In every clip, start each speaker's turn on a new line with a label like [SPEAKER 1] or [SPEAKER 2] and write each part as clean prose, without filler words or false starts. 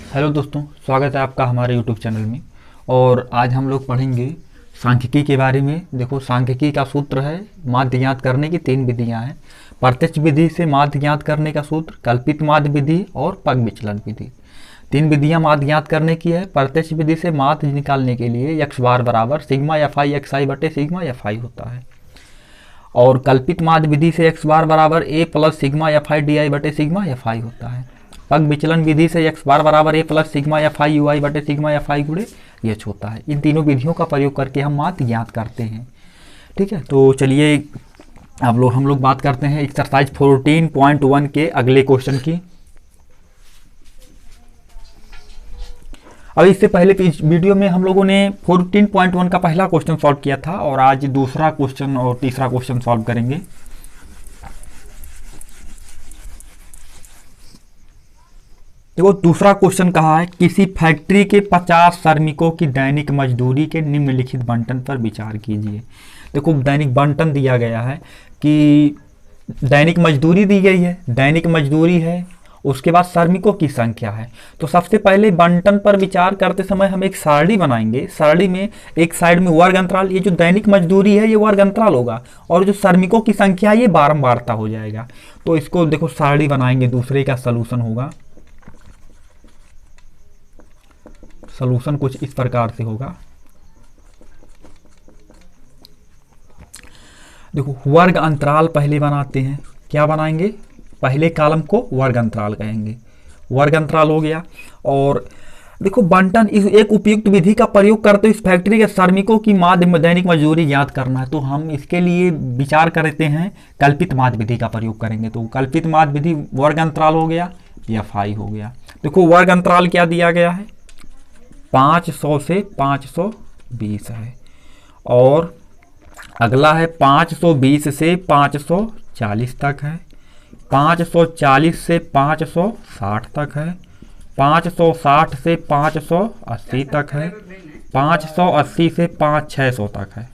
[SPEAKER 1] Hello दोस्तों, स्वागत है आपका हमारे यूट्यूब चैनल में। और आज हम लोग पढ़ेंगे सांख्यिकी के बारे में। देखो, सांख्यिकी का सूत्र है माध्य ज्ञात करने की 3 विधियां हैं। प्रत्यक्ष विधि से माध्य ज्ञात करने का सूत्र, कल्पित माध्य विधि और पग विचलन विधि। 3 विधियां माध्य ज्ञात करने की है। प्रत्यक्ष विधि से माध्य निकालने के लिए एक्स बार बराबर सिग्मा एफ आई एक्स आई बटे सिग्मा एफ आई होता है। और कल्पित माध्य विधि से एक्स बार बराबर A plus sigma F I D I बटे सिग्मा एफ आई होता है। पग विचलन विधि से एक्स बार बराबर A plus sigma F I U I बटे सिग्मा एफ आई गुणे एच होता है। इन तीनों विधियों का प्रयोग करके हम माध्य ज्ञात करते हैं। ठीक है, तो चलिए अब हम लोग बात करते हैं एक्सरसाइज 14.1 के अगले क्वेश्चन की। अब इससे पहले वीडियो में हम लोगों ने 14.1 का पहला क्वेश्चन सॉल्व किया था और आज दूसरा क्वेश्चन और तीसरा क्वेश्चन सॉल्व करेंगे। देखो, दूसरा क्वेश्चन कहा है किसी फैक्ट्री के 50 श्रमिकों की दैनिक मजदूरी के निम्नलिखित बंटन पर विचार कीजिए। देखो, दैनिक बंटन दिया गया है कि दैनिक मजदूरी दी गई है, दैनिक मजदूरी है, उसके बाद श्रमिकों की संख्या है। तो सबसे पहले बंटन पर विचार करते समय हम एक सारणी बनाएंगे। सारणी में एक साइड में वर्ग अंतराल, ये जो दैनिक मजदूरी है ये वर्ग अंतराल होगा और जो श्रमिकों की संख्या है ये बारंबारता हो जाएगा। तो इसको देखो सारणी बनाएंगे, दूसरे का सलूशन होगा। सलूशन कुछ इस प्रकार से होगा। देखो, वर्ग अंतराल पहले बनाते हैं। क्या बनाएंगे? पहले कॉलम को वर्ग अंतराल कहेंगे। वर्ग अंतराल हो गया। और देखो, बंटन इस एक उपयुक्त विधि का प्रयोग करते हुए इस फैक्ट्री के श्रमिकों की माध्य दैनिक मजदूरी ज्ञात करना है। तो हम इसके लिए विचार करते हैं कल्पित माध्य विधि का प्रयोग करेंगे। तो कल्पित माध्य विधि वर्ग अंतराल हो गया, एफ आई हो गया। देखो, वर्ग अंतराल क्या दिया गया है? 500 से 520 है। और अगला है 520 से 540 तक है। 540 से 560 तक है। 560 से 580 तक है। 580 से 600 तक है।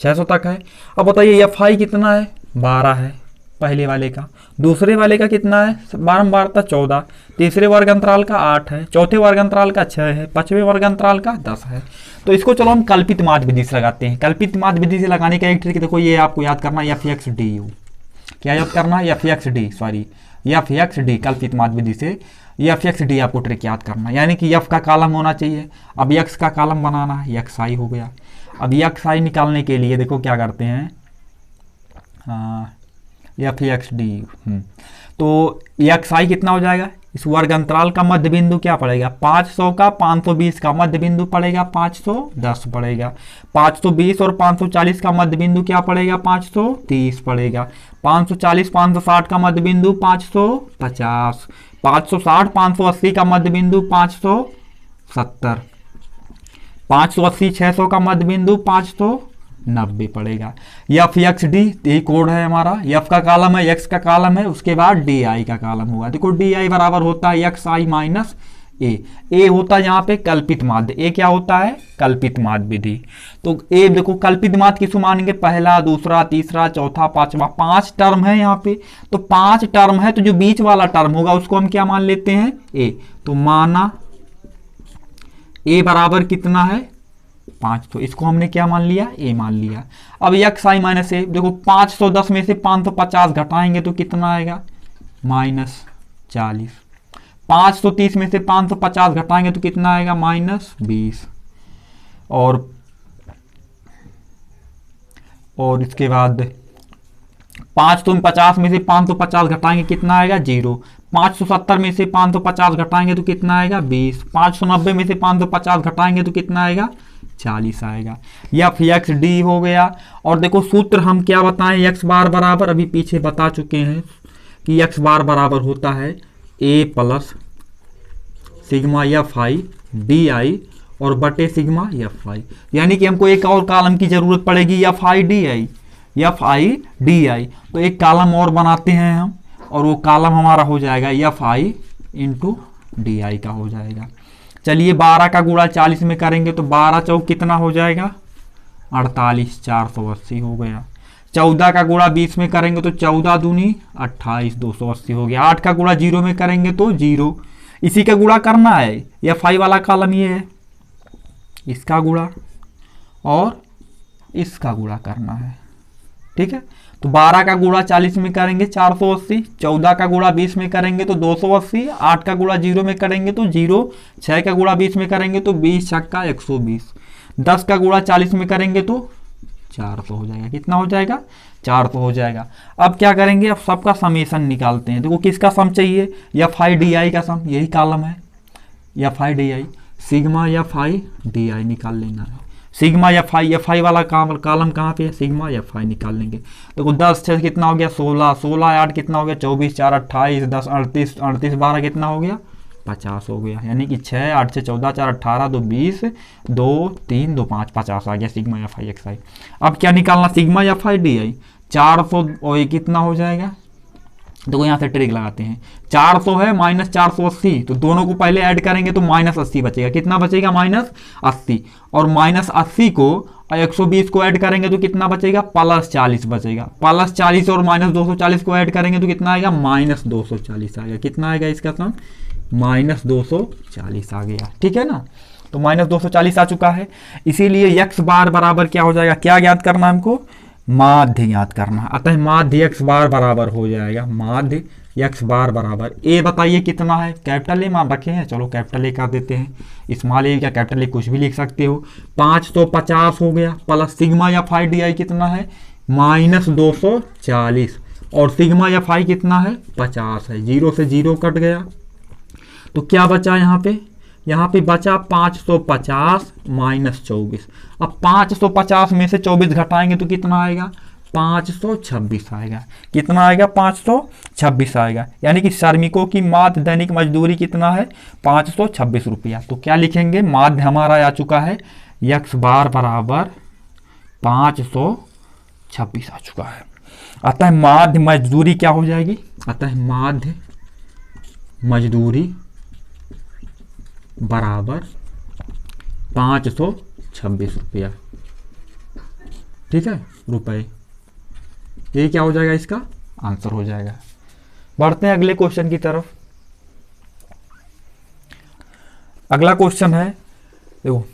[SPEAKER 1] 600 तक है। अब बताइए एफ आई कितना है? 12 है पहले वाले का। दूसरे वाले का कितना है? बारंबारता 14। तीसरे वर्ग अंतराल का 8 है। चौथे वर्ग अंतराल का 6 है। पांचवें वर्ग अंतराल का 10 है। तो इसको चलो हम कल्पित माध्य विधि से लगाते हैं। कल्पित माध्य विधि से लगाने का एक ट्रिक देखो, ये आपको याद करना है, एफ एक्स डी यू। क्या याद करना है? एफ एक्स डी कल्पित माध्य विधि से एफ एक्स डी आपको ट्रिक याद करना है। यानी कि एफ का कॉलम होना चाहिए। अब एक्स का कॉलम बनाना है, एक्स आई हो गया। अब एक्स आई निकालने के लिए देखो क्या करते हैं, एफ एक्स डी। तो एक्स आई कितना हो जाएगा? इस वर्ग अंतराल का मध्य बिंदु क्या पड़ेगा? 500 का 520 का मध्य बिंदु पड़ेगा 510 पड़ेगा। 520 और 540 का मध्य बिंदु क्या पड़ेगा? 530 पड़ेगा। 540 560 का मध्य बिंदु 550। 560 580 का मध्य बिंदु 570। 580 600 का मध्य बिंदु 590 पड़ेगा। एफ एक्स डी यही कोड है हमारा। एफ का कॉलम है, एक्स का कॉलम है, उसके बाद डी आई का कॉलम होगा। देखो, डी आई बराबर होता है एक्स आई माइनस ए होता है यहाँ पे कल्पित माध्य। ए क्या होता है? कल्पित माध्य विधि। तो ए देखो, कल्पित माध्य किसको मानेंगे? पहला, दूसरा, तीसरा, चौथा, पांचवा। 5 टर्म है यहाँ पे। तो 5 टर्म है, तो जो बीच वाला टर्म होगा उसको हम क्या मान लेते हैं? ए। तो माना ए बराबर कितना है? 5। तो इसको हमने क्या मान लिया? ए मान लिया। अब एक्स आई माइनस ए, देखो 510 में से 550 घटाएंगे तो कितना आएगा? -40। 530 में से 550 घटाएंगे तो कितना आएगा? -20। और इसके बाद 550 में से 550 घटाएंगे कितना आएगा? 0। 570 में से 550 घटाएंगे तो कितना आएगा? 20। 590 में से 550 घटाएंगे तो कितना आएगा? 40 आएगा। एफ एक्स डी हो गया। और देखो, सूत्र हम क्या बताएं? एक्स बार बराबर अभी पीछे बता चुके हैं कि एक्स बार बराबर होता है A plus sigma F I D I और बटे सिग्मा एफ आई। यानी कि हमको एक और कॉलम की जरूरत पड़ेगी, F I D I. F I D आई, तो एक कॉलम और बनाते हैं हम, और वो कॉलम हमारा हो जाएगा F I into D I का हो जाएगा। चलिए, 12 का गुणा 40 में करेंगे तो 12 चौक कितना हो जाएगा? 48। 480 हो गया। 14 का गुणा 20 में करेंगे तो 14 दूनी 28, 280 हो गया। 8 का गुणा 0 में करेंगे तो 0। इसी का गुणा करना है। एफ आई वाला कॉलम ये है, इसका गुणा और इसका गुणा करना है। ठीक है, तो 12 का गुणा 40 में करेंगे 480, 14 का गुणा 20 में करेंगे तो 280, 8 का गुणा 0 में करेंगे तो 0, 6 का गुणा 20 में करेंगे तो 20 छक्का 120, 10 का गुणा 40 में करेंगे तो 400 हो जाएगा। कितना हो जाएगा? 400 हो जाएगा। अब क्या करेंगे, अब सबका समेशन निकालते हैं। देखो किसका सम चाहिए? एफ आई डी आई का सम, यही कॉलम है F I D I, sigma F I D आई निकाल लेना है। सिग्मा एफ आई वाला कॉलम कहाँ पे है? सिग्मा एफ आई निकाल लेंगे। देखो 10 6 कितना हो गया? 16, 16 8 कितना हो गया? 24, 4 28, 10 38, 38 12 कितना हो गया? 50 हो गया। यानी कि 6 8 से 14, 4 18, 2 20, 2 3 2 5, 50 आ गया सिग्मा एफ आई एक्स आई। अब क्या निकालना? सिग्मा एफ आई डी आई 400 और ये कितना हो जाएगा? देखो यहाँ से ट्रिक लगाते हैं। 400 है माइनस 480, तो दोनों को पहले ऐड करेंगे तो माइनस 80 बचेगा। कितना बचेगा? माइनस 80। और माइनस 80 को 120 को ऐड करेंगे तो कितना बचेगा? प्लस 40 बचेगा। प्लस 40 और माइनस 240 को ऐड करेंगे तो कितना आएगा? माइनस 240 आएगा। कितना आएगा इसका सम? माइनस 240 आ गया। ठीक है ना, तो माइनस 240 आ चुका है। इसीलिए x बार बराबर क्या हो जाएगा? क्या ज्ञात करना है हमको? माध्य ज्ञात करना। अतः माध्य x बार बराबर हो जाएगा, माध्य x बार बराबर ए। बताइए कितना है? कैपिटल ए मान रखे हैं, चलो कैपिटल ए कर देते हैं। स्मॉल ए या कैपिटल ए कुछ भी लिख सकते हो। 550 हो गया, plus sigma F I D आई कितना है? माइनस 240, और सिग्मा एफ आई कितना है? 50 है। 0 से 0 कट गया तो क्या बचा यहाँ पे? यहाँ पे बचा 550 माइनस 24। अब 550 में से 24 घटाएंगे तो कितना आएगा? 526 आएगा। कितना आएगा? 526 आएगा। यानी कि श्रमिकों की माध्य दैनिक मजदूरी कितना है? 526 रुपया। तो क्या लिखेंगे? माध्य हमारा आ चुका है x बार बराबर 526 आ चुका है। अतः माध्य मजदूरी क्या हो जाएगी? अतः माध्य मजदूरी बराबर 526 रुपया। ठीक है, रुपए। ये क्या हो जाएगा? इसका आंसर हो जाएगा। बढ़ते हैं अगले क्वेश्चन की तरफ। अगला क्वेश्चन है, देखो,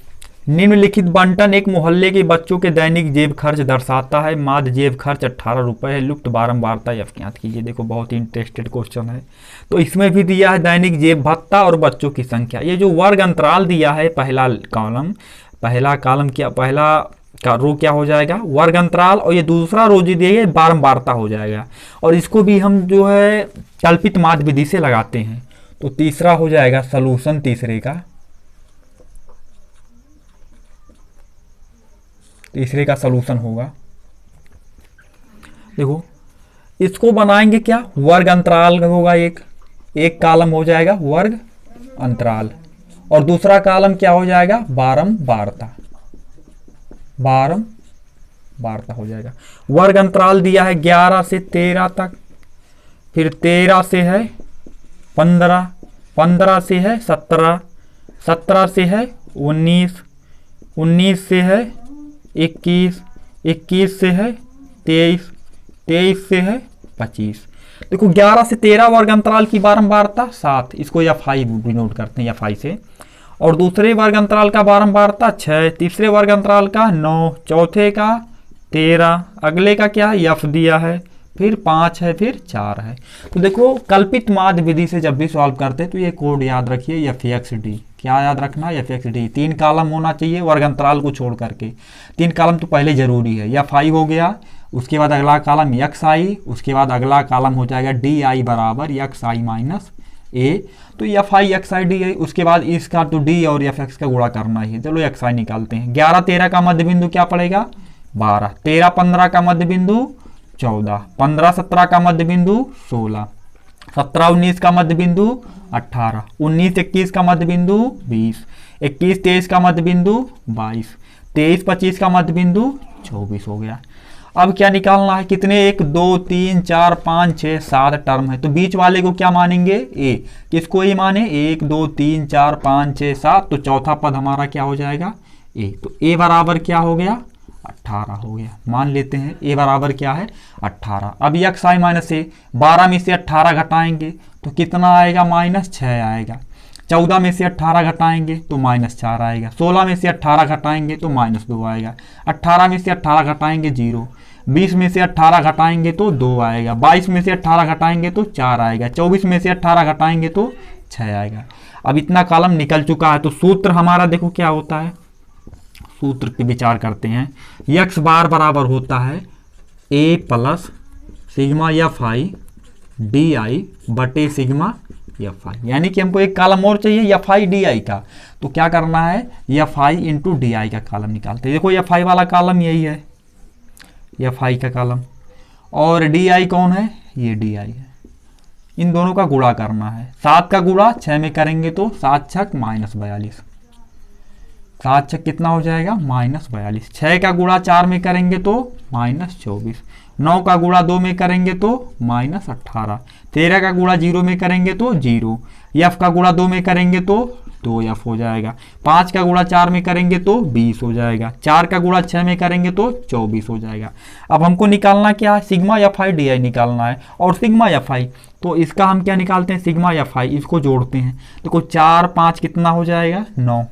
[SPEAKER 1] निम्नलिखित बंटन एक मोहल्ले के बच्चों के दैनिक जेब खर्च दर्शाता है। माध्य जेब खर्च 18 रुपये है। लुप्त बारंबारता एफ ज्ञात कीजिए। देखो बहुत ही इंटरेस्टेड क्वेश्चन है। तो इसमें भी दिया है दैनिक जेब भत्ता और बच्चों की संख्या। ये जो वर्ग अंतराल दिया है, पहला कॉलम क्या, पहला का रो क्या हो जाएगा? वर्ग अंतराल। और ये दूसरा रो जो दिया है बारंबारता हो जाएगा। और इसको भी हम जो है कल्पित माध्य विधि से लगाते हैं। तो तीसरा हो जाएगा सलूशन, तीसरे का सलूशन होगा। देखो इसको बनाएंगे क्या? वर्ग अंतराल होगा, एक कॉलम हो जाएगा वर्ग अंतराल, और दूसरा कॉलम क्या हो जाएगा? बारंबारता हो जाएगा। वर्ग अंतराल दिया है 11 से 13 तक, फिर 13 से है 15, 15 से है 17, 17 से है 19, 19 से है 21, 21 से है 23, 23 से है 25। देखो 11 से 13 वर्ग अंतराल की बारंबारता 7, इसको एफ आई डिनोट करते हैं एफ आई से। और दूसरे वर्ग अंतराल का बारंबारता 6, तीसरे वर्ग अंतराल का 9, चौथे का 13, अगले का क्या है? एफ दिया है, फिर 5 है, फिर 4 है। तो देखो कल्पित माध्य विधि से जब भी सॉल्व करते हैं तो ये कोड याद रखिए, एफ एक्स डी। क्या याद रखना? F x D. 3 कॉलम होना चाहिए वर्ग अंतराल को छोड़ करके। 3 कॉलम तो पहले जरूरी है। एफ आई हो गया, उसके बाद अगला कॉलम एक्स आई, उसके बाद अगला कॉलम हो जाएगा डी आई बराबर एक्स आई माइनस ए। तो F I X I D आई, उसके बाद इसका तो डी और एफ एक्स का गुणा करना ही है। चलो एक्स आई निकालते हैं। 11 13 का मध्य बिंदु क्या पड़ेगा? 12, 13 15 का मध्य बिंदु 14, 15 17 का मध्य बिंदु 16, 17 19 का मध्य बिंदु 18, 19 21 का मध्य बिंदु 20, 21 23 का मध्य बिंदु 22, 23 25 का मध्य बिंदु 24 हो गया। अब क्या निकालना है? कितने? 1 2 3 4 5 6 7 टर्म है। तो बीच वाले को क्या मानेंगे? ए। किसको ए माने? 1 2 3 4 5 6 7। तो चौथा पद हमारा क्या हो जाएगा? ए। तो ए बराबर क्या हो गया? 18 हो गया। मान लेते हैं ए बराबर क्या है? 18। अब एक्स आई माइनस ए, 12 में से 18 घटाएंगे तो कितना आएगा? माइनस 6 आएगा। 14 में से 18 घटाएंगे तो -4 आएगा, 16 में से 18 घटाएंगे तो -2 आएगा, 18 में से 18 घटाएंगे 0, 20 में से 18 घटाएंगे तो 2 आएगा, 22 में से 18 घटाएंगे तो 4 आएगा, 24 में से 18 घटाएंगे तो 6 आएगा। अब इतना कॉलम निकल चुका है, तो सूत्र हमारा देखो क्या होता है, सूत्र पे विचार करते हैं। x बार बराबर होता है a plus sigma F I D I बटे सिग्मा एफ आई, यानी कि हमको एक कॉलम और चाहिए एफ आई डी आई का, तो क्या करना है F I into D I का कॉलम निकालते हैं। देखो एफ आई वाला कॉलम यही है, एफ आई का कॉलम, और डी आई कौन है, ये डी आई है। इन दोनों का गुणा करना है, 7 का गुणा 6 में करेंगे तो 7 छक -42, 7 छक कितना हो जाएगा -42, 6 का गुणा 4 में करेंगे तो -24, 9 का गुणा 2 में करेंगे तो -18, 13 का गुणा 0 में करेंगे तो 0, एफ का गुणा 2 में करेंगे तो 2f हो जाएगा, 5 का गुणा 4 में करेंगे तो 20 हो जाएगा, 4 का गुणा 6 में करेंगे तो 24 हो जाएगा। अब हमको निकालना क्या है, सिग्मा एफ आई डी आई निकालना है, और सिग्मा एफ आई तो इसका हम क्या निकालते हैं, सिग्मा एफ आई, इसको जोड़ते हैं। देखो 4 5 कितना हो जाएगा 9,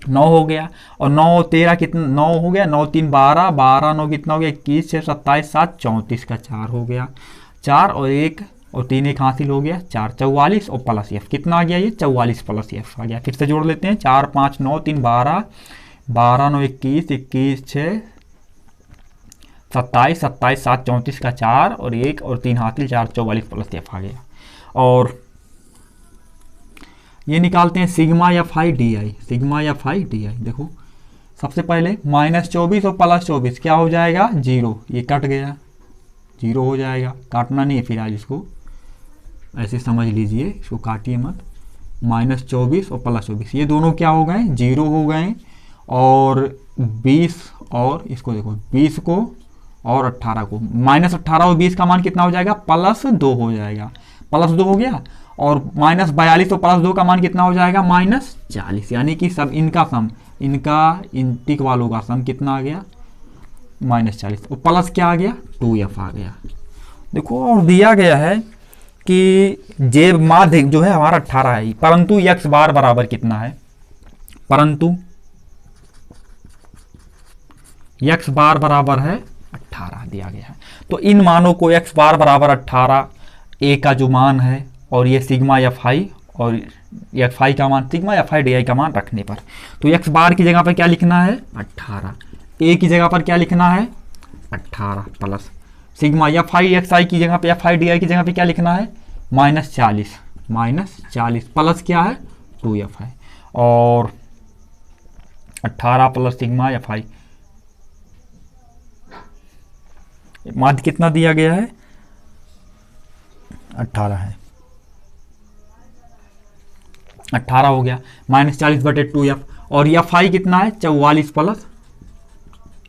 [SPEAKER 1] 9 हो गया, और 9 13 कितना 9 हो गया, 9 3 12, 12 9 कितना हो गया 21, 6 27 7 34 का 4 हो गया, 4 और 1 और 3 1 हासिल हो गया 4, 44 और प्लस एफ कितना आ गया, ये 44 प्लस एफ आ गया। फिर से जोड़ लेते हैं, 4 5 9 3 12, 12 9 21, 21 6 27, 27 7 34 का 4 और 1 और 3 हासिल 4, 44 प्लस एफ आ गया। और ये निकालते हैं sigma F I D I, sigma F I D आई। देखो सबसे पहले -24 और +24 क्या हो जाएगा 0, ये कट गया 0 हो जाएगा, काटना नहीं है फिर आज इसको ऐसे समझ लीजिए, इसको काटिए मत। -24 और +24 ये दोनों क्या हो गए 0 हो गए, और 20 और इसको देखो 20 को और 18 को, -18 और 20 का मान कितना हो जाएगा +2 हो जाएगा, +2 हो गया, और -42 और +2 का मान कितना हो जाएगा -40, यानी कि सब इनका सम, इनका इन टिक वालों का सम कितना आ गया -40, और प्लस क्या आ गया 2f आ गया। देखो और दिया गया है कि जेब माध्य जो है हमारा 18 है, परंतु x बार बराबर कितना है, परंतु x बार बराबर है 18 दिया गया है। तो इन मानों को x बार बराबर 18, a का जो मान है, और ये सिग्मा एफ आई और एफ आई का मान, सिग्मा एफ आई डी आई का मान रखने पर, तो x बार की जगह पर क्या लिखना है 18, a की जगह पर क्या लिखना है 18 plus sigma F I X I की जगह पे, एफ आई डी आई की जगह पे क्या लिखना है -40 प्लस क्या है 2f है, और 18 प्लस सिग्मा एफ आई, माध्य कितना दिया गया है 18 है, 18 हो गया, -40 बटे 2f, और एफ आई कितना है 44 प्लस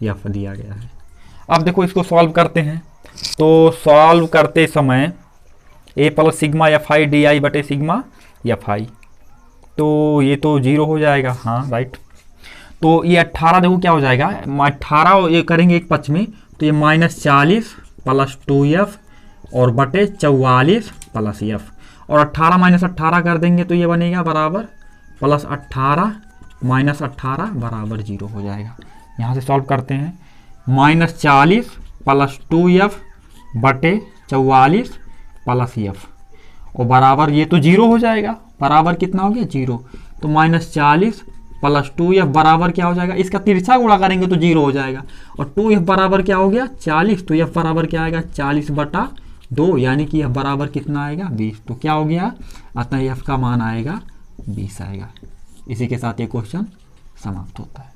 [SPEAKER 1] एफ दिया गया है। अब देखो इसको सॉल्व करते हैं, तो सॉल्व करते समय a plus sigma F I D I बटे सिग्मा एफ आई, तो ये तो 0 हो जाएगा, हाँ राइट। तो ये 18 देखो क्या हो जाएगा, 18 ये करेंगे एक पक्ष में, तो ये -40 प्लस 2f और बटे 44 प्लस f, और 18 -18 कर देंगे तो ये बनेगा बराबर +18 -18 बराबर 0 हो जाएगा। यहाँ से सॉल्व करते हैं, -40 प्लस 2f बटे 44 प्लस f, और बराबर ये तो 0 हो जाएगा, बराबर कितना हो गया 0, तो -40 प्लस 2f बराबर क्या हो जाएगा, इसका तिरछा गुणा करेंगे तो 0 हो जाएगा, और 2f बराबर क्या हो गया 40, तो f बराबर क्या आएगा 40 बटा 2, यानी कि f बराबर कितना आएगा 20, तो क्या हो गया, अतः f का मान आएगा 20 आएगा। इसी के साथ ये क्वेश्चन समाप्त होता है।